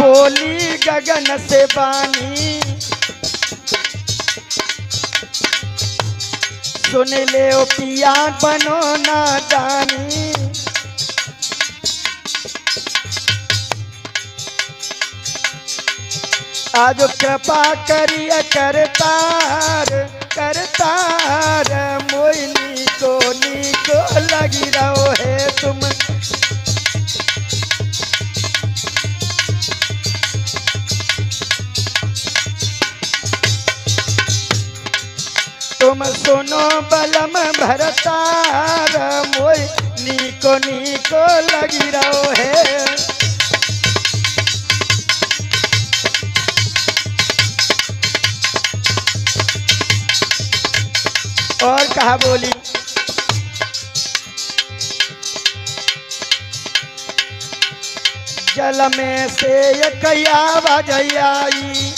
बोली गगन से बानी, सुन ले ओ पिया बनो नादानी। आज कृपा करिए करतार करतार, मोइनी को नीको लगी रहो है तुम। तुम सुनो बलम भरतार, मोई नीको नीको लगी रहो है। और कहा बोली, जल में से एक आवाज आई।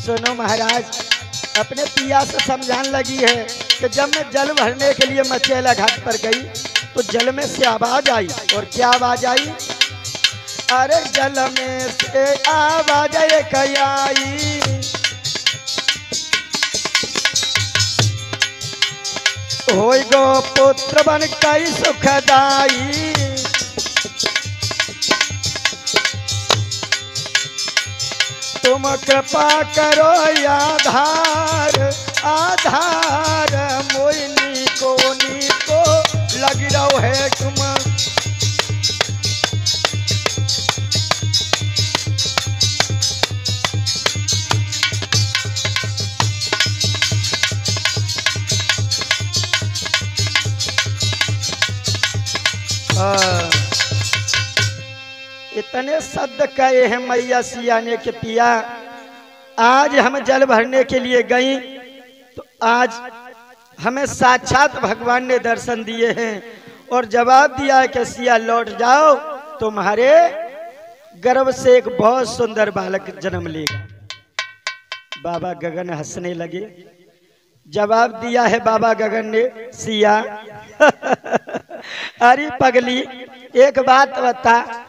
सुनो महाराज, अपने पिया से समझाने लगी है कि जब मैं जल भरने के लिए मचेला घाट पर गई तो जल में से आवाज आई। और क्या आवाज आई? अरे जल में से आवाज एक आई, होई गो पुत्र बन कई सुखदाई। तुम कृपा करो आधार आधार, मोइनी को नीको लगी रहो है तुम। इतने शब्द कहे हैं मैया सिया ने कि पिया आज हम जल भरने के लिए गई तो आज हमें साक्षात भगवान ने दर्शन दिए हैं और जवाब दिया है कि सिया लौट जाओ, तुम्हारे गर्भ से एक बहुत सुंदर बालक जन्म लेगा। बाबा गगन हंसने लगे। जवाब दिया है बाबा गगन ने, सिया अरे पगली एक बात बता,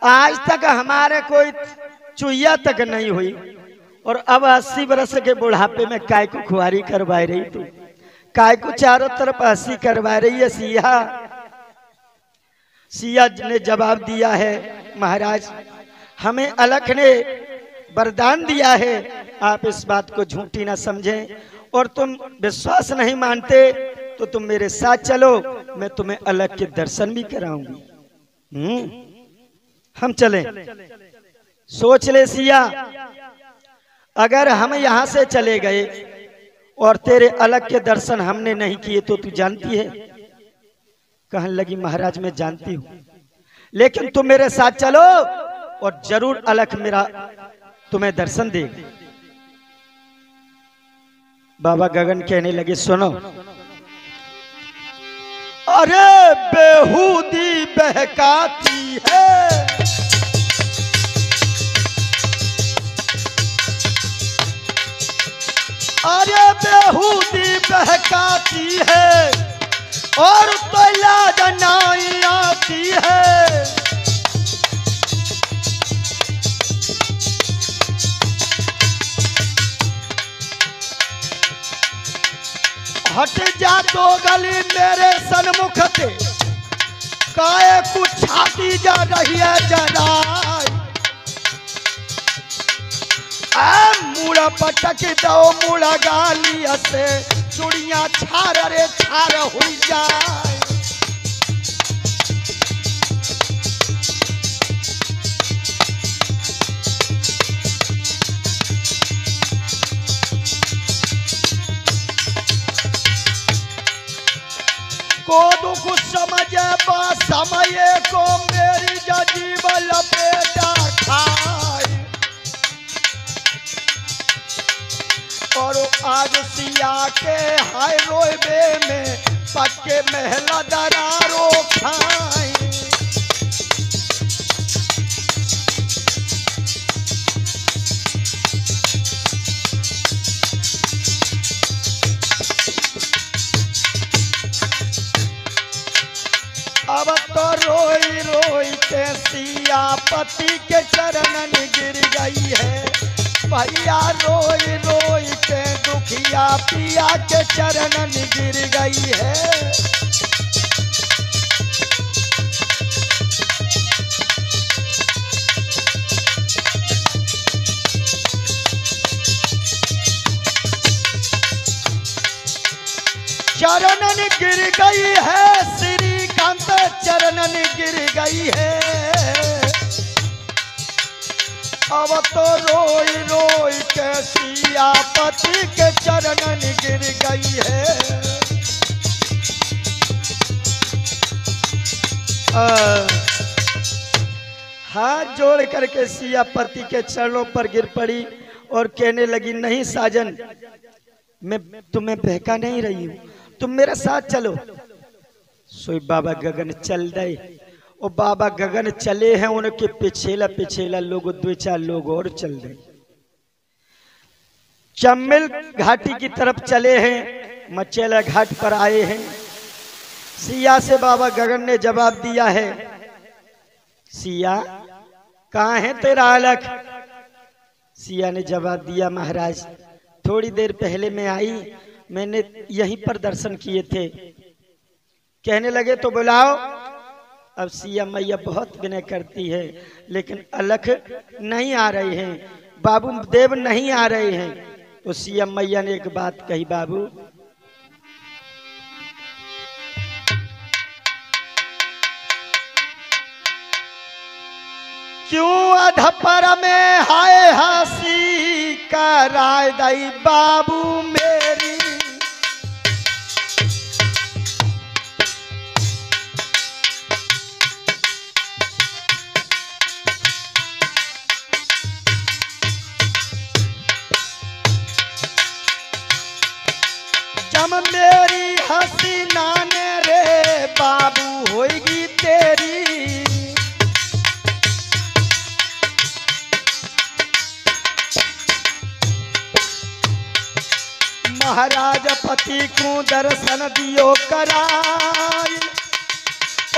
आज तक हमारे कोई चुईया तक नहीं हुई और अब 80 बरस के बुढ़ापे में काय को खुआरी करवा रही तू, काय को चारों तरफ हंसी करवा रही है सिया। सिया ने जवाब दिया है, महाराज हमें अलख ने वरदान दिया है, आप इस बात को झूठी ना समझें और तुम विश्वास नहीं मानते तो तुम मेरे साथ चलो, मैं तुम्हें अलख के दर्शन भी कराऊंगी। हम चलें। सोच ले सिया, अगर हम यहां से चले गए और तेरे अलग के दर्शन हमने नहीं किए तो तू जानती है? कहने लगी महाराज मैं जानती हूं, लेकिन तुम मेरे साथ चलो और जरूर अलग मेरा तुम्हें दर्शन दे। बाबा गगन कहने लगे सुनो, अरे बेहूदी बहकाती है, अरे बेहूदी बहकाती है और तो लाज नहीं आती है। हट जा दो गली मेरे सन्मुख से, काहे कुछ छाती जा रही है जरा। मुड़ा पटक दो मुड़ा गाली से, चुड़िया छार रे छार हुई जाए। को दुख समझे बा समय को मेरी जीव लपेटा खाए। और आज सिया के हाय रोबे में पक्के महला दरारो खाए। अब तो रोई रोई के सिया पति के चरणन गिर गई है। भैया रोई रोई के दुखिया पिया के चरणन गिर गई है। चरणन गिर गई है, श्रीकांत चरणन गिर गई है। अब तो रोई रोई के सियापति के चरणन गिर गई है। हाथ जोड़ करके सियापति के चरणों पर गिर पड़ी और कहने लगी, नहीं साजन, मैं तुम्हें बहका नहीं रही हूँ, तुम मेरे साथ चलो। सोई बाबा गगन चल गए और बाबा गगन चले हैं, उनके पिछेला पिछेला लोग, दो चार लोग और चल गए। चम्मिल घाटी की तरफ चले हैं, मचेला घाट पर आए हैं। सिया से बाबा गगन ने जवाब दिया है, सिया कहाँ है तेरा अलख? सिया ने जवाब दिया, महाराज थोड़ी देर पहले मैं आई, मैंने यहीं पर दर्शन किए थे। कहने लगे तो बुलाओ। अब सिया मैया बहुत विनय करती है, लेकिन अलख नहीं आ रहे हैं, बाबू देव नहीं आ रहे हैं। तो सिया मैया ने एक बात कही, बाबू क्यों अधपर में हाय हंसी कराय दई बाबू मेरी। जब मेरी हंसी नाने रे बाबू होगी तेरी। महाराज पति को दर्शन दियो कराय,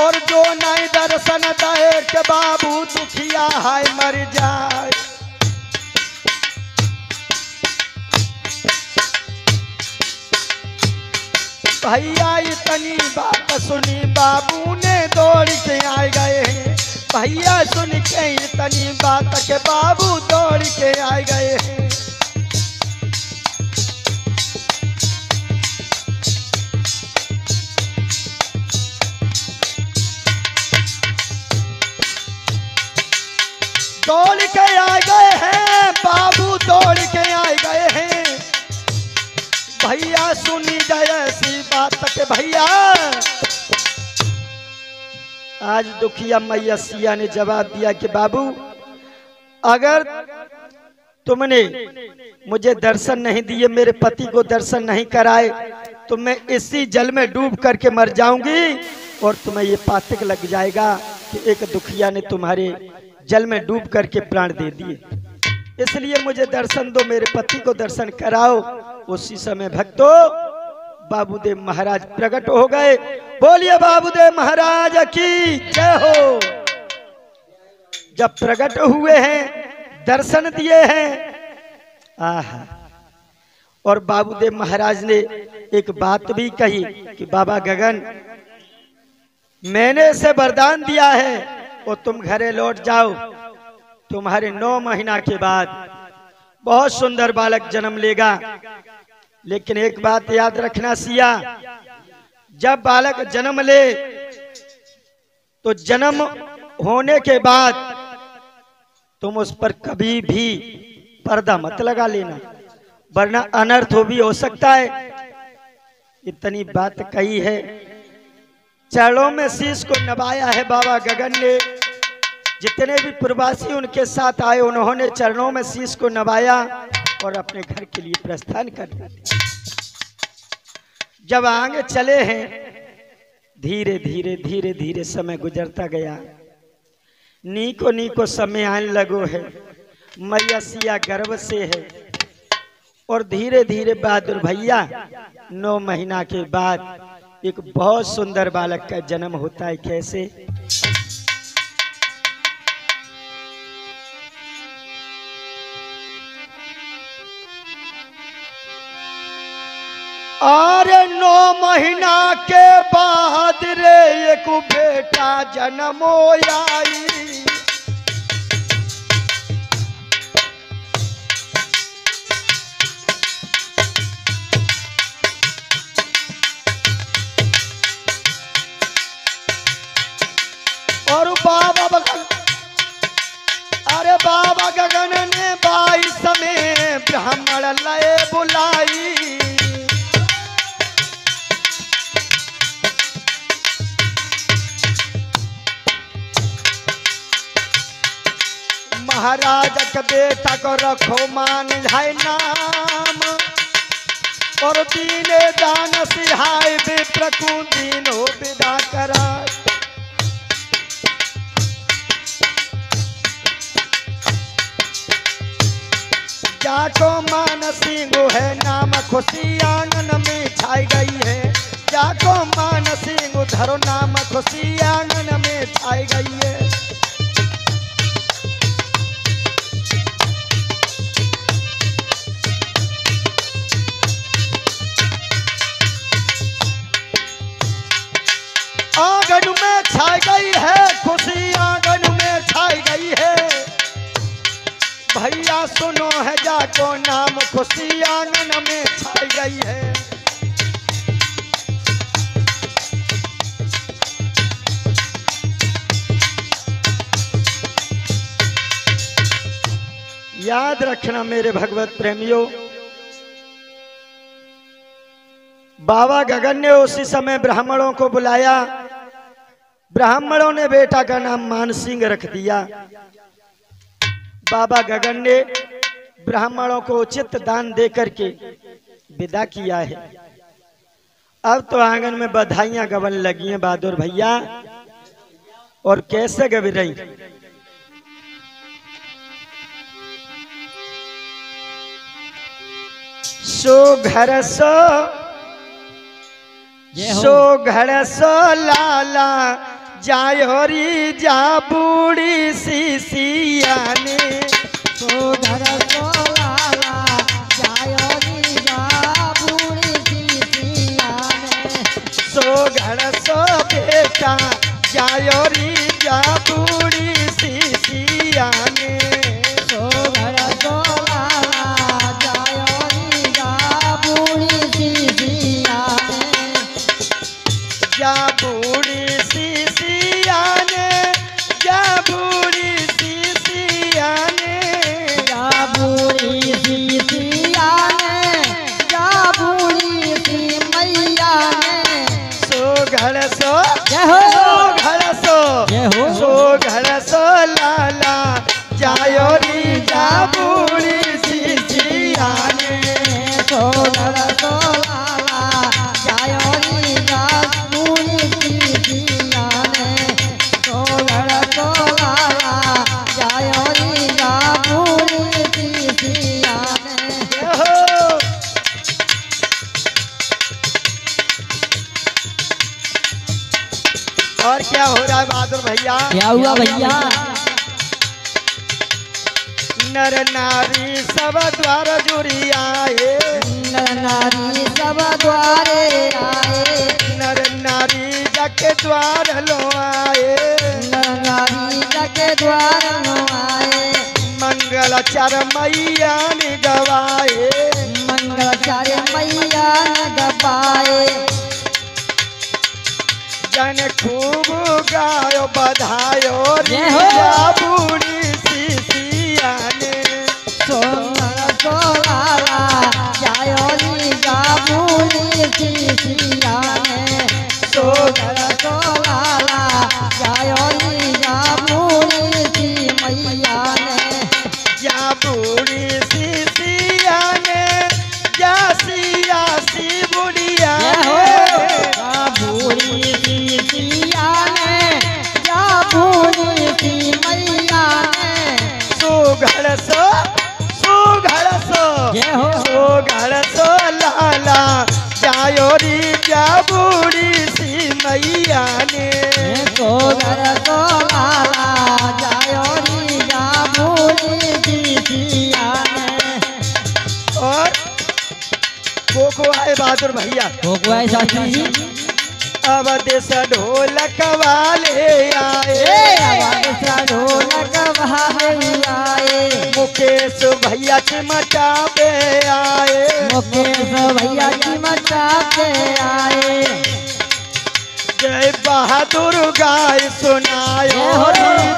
और जो नहीं दर्शन दे के बाबू दुखिया हाय मर जाए। भैया इतनी बात सुनी बाबू ने दौड़ के आ गए हैं। भैया सुन के इतनी बात के बाबू दौड़ के आ गए हैं। दौड़ के आ गए हैं बाबू, दौड़ के आ गए हैं। भैया सुनी जाए ऐसी बात के भैया। आज दुखिया मैया सिया ने जवाब दिया कि बाबू अगर तुमने मुझे दर्शन नहीं दिए, मेरे पति को दर्शन नहीं कराए, तो मैं इसी जल में डूब करके मर जाऊंगी और तुम्हें ये पातक लग जाएगा कि एक दुखिया ने तुम्हारे जल में डूब करके प्राण दे दिए। इसलिए मुझे दर्शन दो, मेरे पति को दर्शन कराओ। उसी समय भक्तों बाबूदेव महाराज प्रकट हो गए। बोलिए बाबूदेव महाराज की जय हो। जब प्रकट हुए हैं, दर्शन दिए हैं, आहा, और बाबूदेव महाराज ने एक बात भी कही कि बाबा गगन, मैंने इसे वरदान दिया है और तुम घरे लौट जाओ, तुम्हारे 9 महीना के बाद बहुत सुंदर बालक जन्म लेगा। लेकिन एक बात याद रखना सिया, जब बालक जन्म ले तो जन्म होने के बाद तुम उस पर कभी भी पर्दा मत लगा लेना, वरना अनर्थ हो भी हो सकता है। इतनी बात कही है। चरणों में शीश को नवाया है बाबा गगन ने। जितने भी प्रवासी उनके साथ आए, उन्होंने चरणों में शीश को नवाया और अपने घर के लिए प्रस्थान कर दिया। जब आगे चले हैं, धीरे धीरे धीरे धीरे समय गुजरता गया। नीको नीको समय आने लगो है। मैया सिया गर्भ से है और धीरे धीरे बहादुर भैया 9 महीना के बाद एक बहुत सुंदर बालक का जन्म होता है। कैसे? अरे 9 महीना के बाद रे एक बेटा जन्मो आई। और बाबा गगन ने 22 में ब्राह्मण लय बुलाई। महाराज के बेटा को रखो मान है नाम, और दीने दान सिहाय विप्र को दीनो विदा करा। जाको मानसी गो है नाम खुशी आंगन में छाई गई है। जाको मानसी गो धरो नाम खुशी आंगन में छाई गई है। आंगन में छाई गई है, खुशी आंगन में छाई गई है। भैया सुनो है जाको नाम खुशी आंगन में छाई गई है। याद रखना मेरे भगवत प्रेमियों, बाबा गगन ने उसी समय ब्राह्मणों को बुलाया। ब्राह्मणों ने बेटा का नाम मानसिंह रख दिया। बाबा गगन ने ब्राह्मणों को उचित दान देकर के विदा किया है। अब तो आंगन में बधाइयां गवन लगी हैं बहादुर भैया। और कैसे गवी रही? सो घर सो लाला जायोरी जा बूढ़ी सीसिया ने। सो घर सो लाला जायोरी जा बूढ़ी सीसिया ने। सो घर सो बेटा जायोरी जा बूढ़ी सीसिया ने। सो घर सो लाला जायोरी जा बूढ़ी सीसिया ने। जा बूढ़ी सीसिया ने, जा बूढ़ी सीसिया ने। जा बूढ़ी सीसिया ने, जा बूढ़ी सी मैया ने। सो घर सो जय हो, सो घर सो जय हो। सो घर सो लाला जायोरी जा बूढ़ी सीसिया ने। सो घर सो लाला जायोरी जा बूढ़ी सीसिया ने। सो घर सो लाला जायोरी जा बूढ़ी सीसिया ने। और क्या हो रहा है बहादुर भैया? क्या हुआ भैया? नर नारी सब द्वार जुड़ी आए। नर नारी सब द्वारे आए। नर नारी जाके द्वार लो आए। नर नारी जाके द्वार लो आए। मंगलाचार मैया ने गवाए। मंगलाचार्य मैया ने गवाए। जन खूब गायो बधायो जय हो। रिया बूढ़ी सीसिया ने। सो घर सो लाला जायोरी जा बूढ़ी सीसिया ने। सो घर सो लाला जायोरी जा बूढ़ी सी मैया ने। जा बूढ़ी सीसिया ने, जा सिया सी बुढ़िया जय हो। ने। जा बूढ़ी सीसिया ने, जा बूढ़ी सी मैया ने। सो घर सो जय हो। सो घर सो लाला जायोरी जा बूढ़ी सी मैया ने। सो घर सो लाला जायोरी जा बूढ़ी सीसिया ने। और को आए बहादुर भैया। हो गया है शास्त्री जी। अब देश ढोलक वाले आए, ढोलक वाले आए, मुकेश भैया चिमटावे आए, मुकेश भैया चिमटावे आए। जय बहादुर गाय सुनायो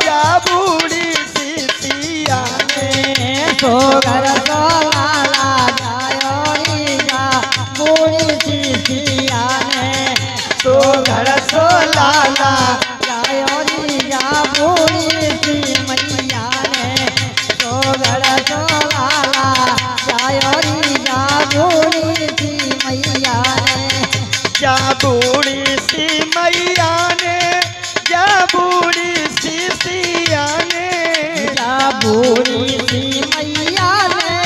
जा बूढ़ी सीसिया ने, सोगर सोलाला जायो जा बूढ़ी सीसिया ने, सोगर सोलाला जायो जा बूढ़ी सी मैया ने, सोगर सोलाला जायो जा बूढ़ी सी मैया ने, जा बूढ़ी सी मैया ने, जा बूढ़ी सी सिया ने, जा बूढ़ी सी मैया ने,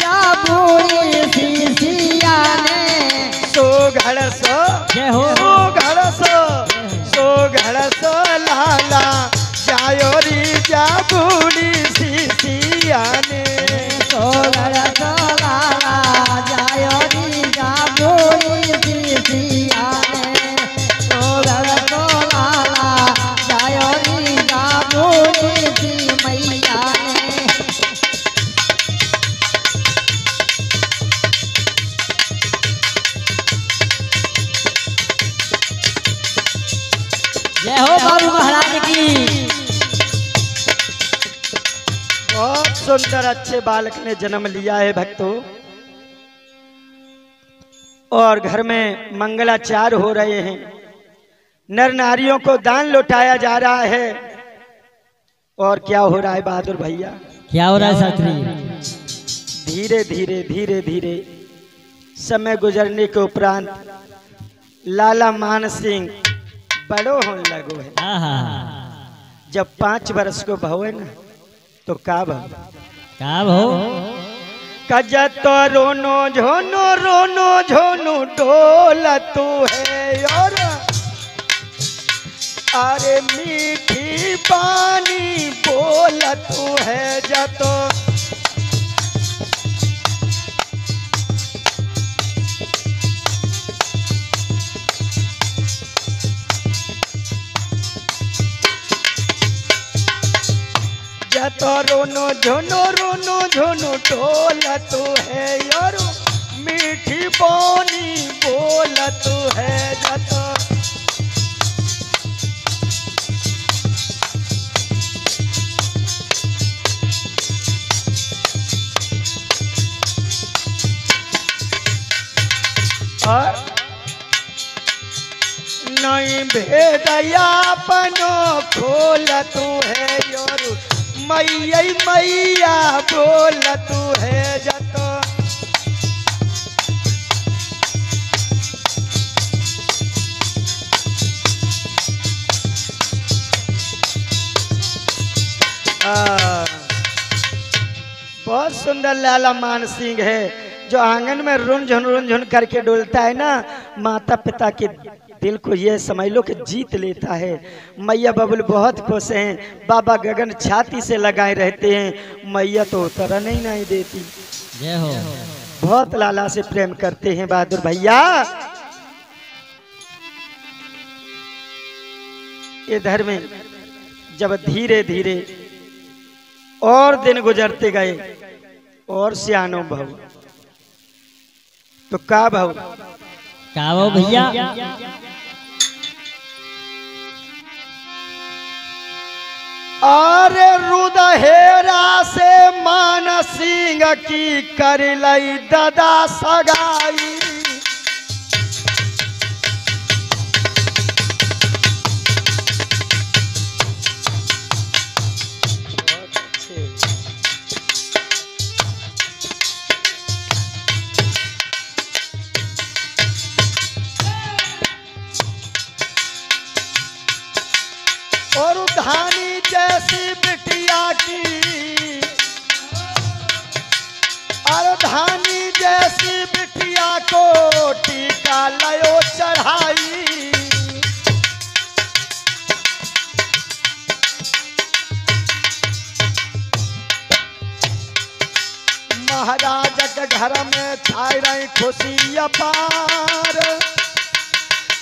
जा बूढ़ी सी सिया ने। सोघड़ सो जय हो। सोघड़ सो लाला जायो री जा बूढ़ी सी सिया ने, सोगर सोलाला जायो री जा बूढ़ी सी सिया ने, सोगर सोलाला जायो री जा बूढ़ी सी मैया ने। जय हो बाबू महाराज की। बहुत सुंदर अच्छे बालक ने जन्म लिया है भक्तों, और घर में मंगलाचार हो रहे हैं, नर नारियों को दान लौटाया जा रहा है। और क्या हो रहा है बहादुर भैया? क्या हो रहा है शास्त्री? धीरे धीरे धीरे धीरे समय गुजरने के उपरांत लाला मान सिंह बड़ो होने लगो है। जब 5 वर्ष को भवे न तो का भव कजत रोनो झोनो डोल तू है, और अरे मीठी पानी बोल तू है जतो, जतो रोनो झोनो डोल तू है, और मीठी पानी बोल तू है जतो। और नहीं भेदया पनो खोल तू है, और मैया बोल तू है जतो। बहुत सुंदर लाला मान सिंह है, जो आंगन में रुन झुन करके डोलता है ना, माता पिता के दिल को ये समझ लो कि जीत लेता है। मैया बबुल बहुत खुश हैं, बाबा गगन छाती से लगाए रहते हैं, मैया तो उतरन ही नहीं देती। जय हो। बहुत लाला से प्रेम करते हैं बहादुर भैया। इधर में जब धीरे धीरे और दिन गुजरते गए और सियानो भव, तो का भव भैया? अरे रुदहेरा से मान सिंह की कर लई दादा सगाई, और धानी जैसी बिटिया की, और धानी जैसी बिटिया को टीका लयो चढ़ाई, महाराज के घर में छाई रही खुशी अपार,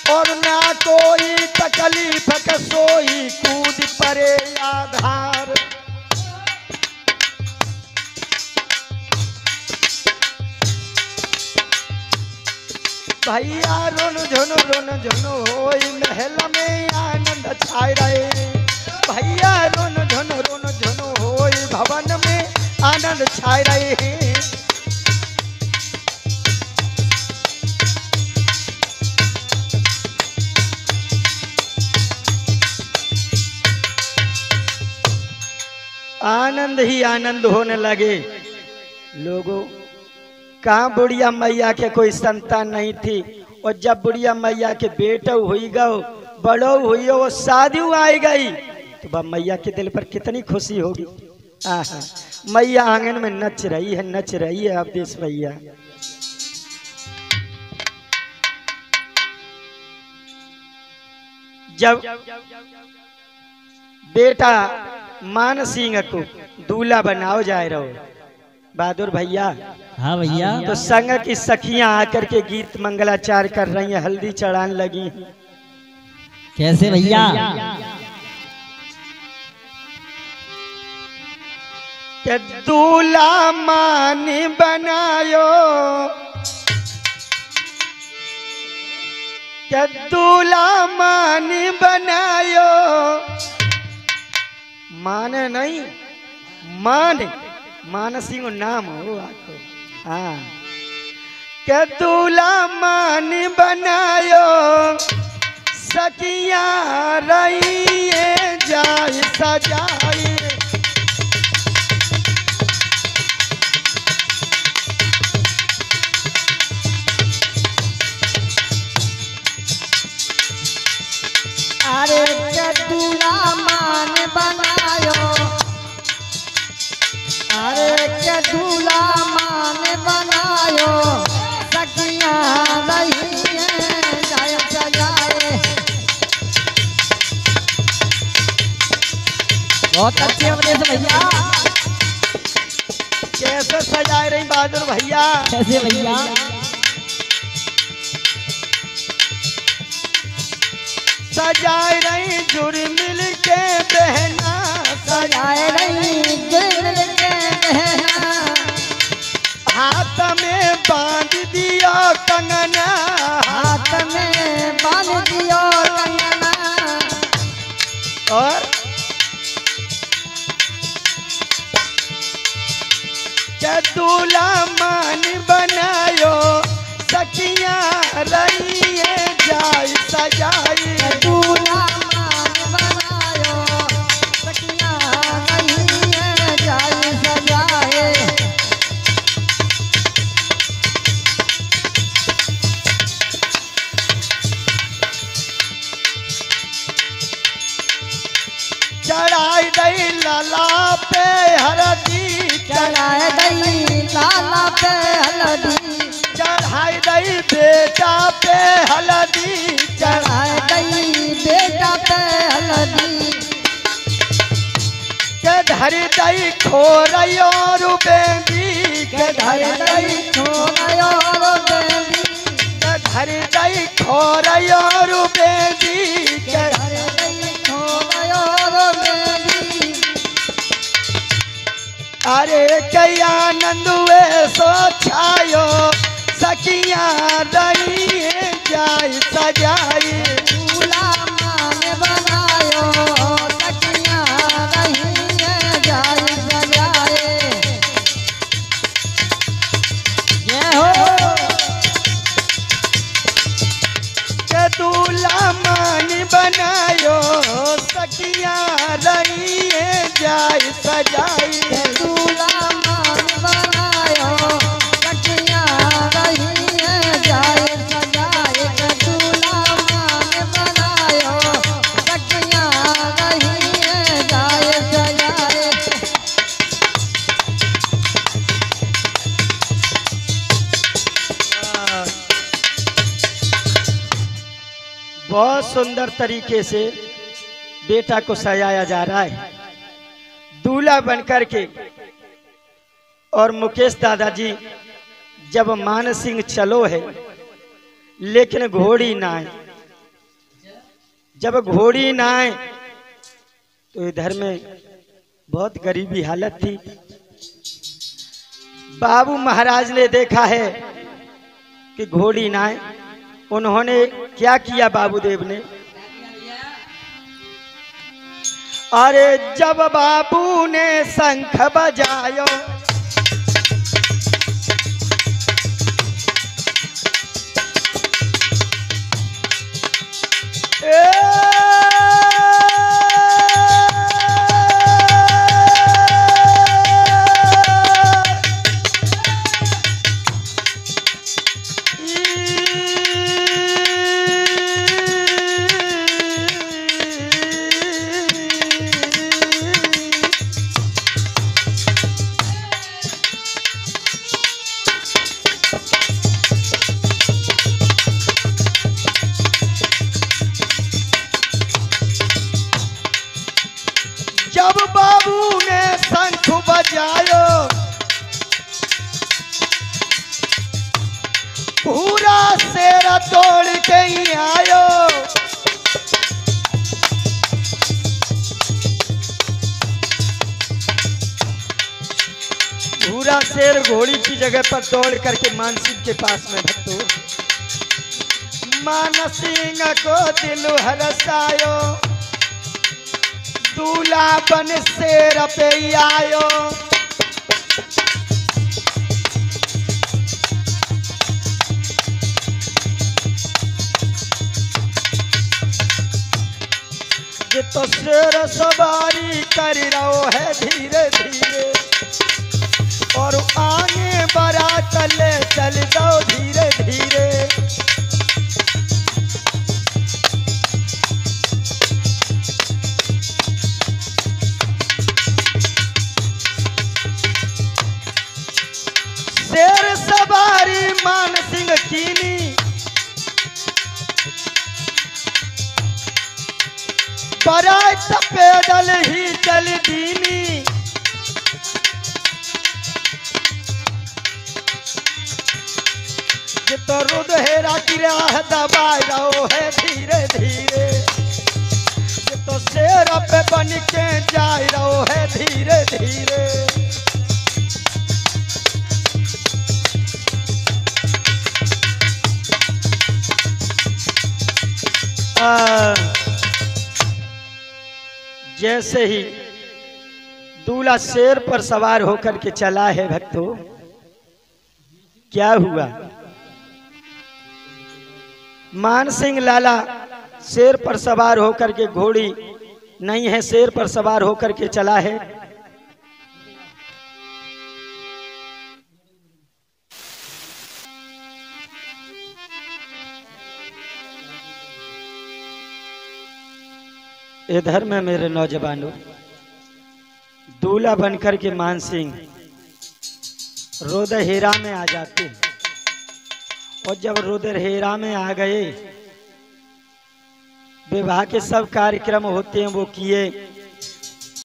और ना कोई तकलीफ के सोई कूद परे आधार। भैया रोन झुन होई महल में आनंद छाई रहे। भैया रोन झुन होई भवन में आनंद छाई रहे। आनंद ही आनंद होने लगे। लोगों, कहाँ बुढ़िया मैया के कोई संतान नहीं थी, और जब बुढ़िया मैया के बेटा हुई गो, बड़ो हुई, वो शादी आई गई, तो बा मैया के दिल पर कितनी खुशी होगी। आहा, मैया आंगन में नच रही है। आप देश भैया, जब बेटा मान सिंह को दूल्हा बनाओ जाए रहो बहादुर भैया। हाँ भैया। तो संग की सखियां आकर के गीत मंगलाचार कर रही हैं, हल्दी चढ़ाने लगी। कैसे भैया? के दूल्हा मानी बनायो, के दूल्हा मानी बनायो, माने नहीं मान सिंह नाम हो आपको। हाँ, के दूल्हा मान बनायो, सखिया रही जाय सजाए। अरे के दूल्हा मान बनायो, अरे के दूल्हा मान बनायो, सखिया रही जाय सजाए। बहुत अच्छे अपने से भैया। कैसे सजाए रही बहादुर भैया? कैसे भैया? सजाए रही जुड़ मिल के बहना, सजाए रही जुड़ के बहना, हाथ में बांध दिया कंगना, हाथ में बांध दियो कंगना। और के दूल्हा मान बनायो, सखिया रही जाय सजाई। दूल्हा मान बनायो, सखिया रही जाय सजाए। चढ़ाई दई लाला पे हरदी, चढ़ाए दई लाला पे हल्दी, चढ़ाई दई बेटा पे हल्दी, चढ़ाए दई बेटा पे हल्दी, के धर दई खोरयो रुबेंदी, के धर दई छोड़ो बेबी, के धर दई खोरयो रुबेंदी, के घर दई छोड़ो बेबी। अरे के आनंद वे सो छायो, सखिया रही जाय सजाई। दूल्हा मान बनायो, सखिया रही जाय सजाए। ये हो के दूल्हा मान बनायो, सखिया रही जाय सजाई। दूल्हा मान बनायो, सखिया रही जाय सजाए। दूल्हा मान बनायो, सखिया रही जाय सजाए। बहुत सुंदर तरीके से बेटा को सजाया जा रहा है। दूल्हा बनकर के और मुकेश दादाजी जब मान सिंह चलो है लेकिन घोड़ी ना आए। जब घोड़ी ना आए तो इधर में बहुत गरीबी हालत थी। बाबू महाराज ने देखा है कि घोड़ी ना आए। उन्होंने क्या किया बाबूदेव ने, अरे जब बाबू ने शंख बजायो जब बाबू ने शंख बजायो पूरा शेर तोड़ के ही आयो। पूरा शेर घोड़ी की जगह पर दौड़ करके मानसिंह के पास में भक्तों, मानसिंह को दिल हरसायो, दूल्हा बन शेर पे आयो। ये तो शेर सवारी कर रहो है धीरे धीरे, और आगे बढ़ा चले चल दो धीरे धीरे। शेर सवारी मान सिंह कीनी, बरात पैदल ही चल दीनी। ये तो रुदहेरा की राह दबा रहो है धीरे धीरे, ये तो शेर पे बन के जा रहो है धीरे धीरे। जैसे ही दूल्हा शेर पर सवार होकर के चला है भक्तों, क्या हुआ, मान सिंह लाला शेर पर सवार होकर के, घोड़ी नहीं है, शेर पर सवार होकर के चला है। इधर में मेरे नौजवानों, दूल्हा बनकर के मान सिंह रुदहेरा में आ जाते हैं, और जब रुदहेरा में आ गए, विवाह के सब कार्यक्रम होते हैं वो किए,